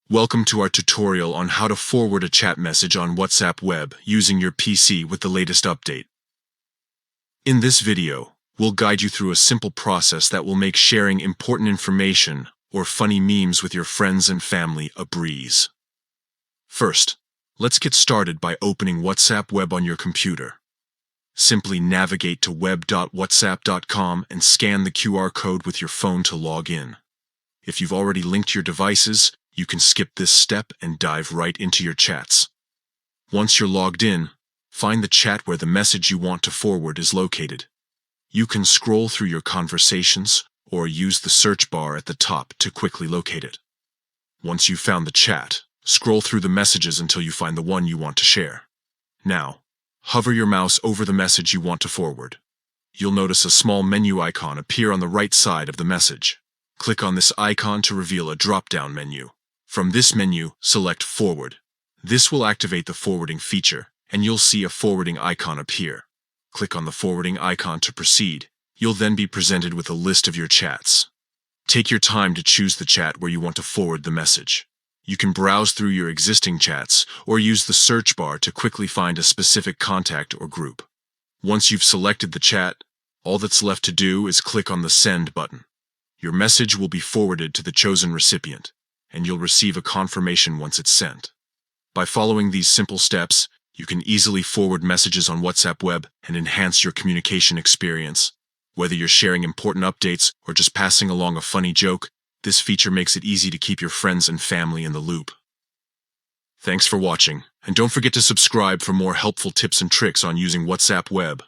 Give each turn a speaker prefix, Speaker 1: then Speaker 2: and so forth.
Speaker 1: Welcome to our tutorial on how to forward a chat message on WhatsApp web using your PC with the latest update. In this video, we'll guide you through a simple process that will make sharing important information or funny memes with your friends and family a breeze. First, let's get started by opening WhatsApp web on your computer. Simply navigate to web.whatsapp.com and scan the QR code with your phone to log in. If you've already linked your devices, you can skip this step and dive right into your chats. Once you're logged in, find the chat where the message you want to forward is located. You can scroll through your conversations or use the search bar at the top to quickly locate it. Once you've found the chat, scroll through the messages until you find the one you want to share. Now, hover your mouse over the message you want to forward. You'll notice a small menu icon appear on the right side of the message. Click on this icon to reveal a drop-down menu. From this menu, select Forward. This will activate the forwarding feature, and you'll see a forwarding icon appear. Click on the forwarding icon to proceed. You'll then be presented with a list of your chats. Take your time to choose the chat where you want to forward the message. You can browse through your existing chats or use the search bar to quickly find a specific contact or group. Once you've selected the chat, all that's left to do is click on the Send button. Your message will be forwarded to the chosen recipient, and you'll receive a confirmation once it's sent. By following these simple steps, you can easily forward messages on WhatsApp web and enhance your communication experience. Whether you're sharing important updates or just passing along a funny joke, this feature makes it easy to keep your friends and family in the loop. Thanks for watching, and don't forget to subscribe for more helpful tips and tricks on using WhatsApp web.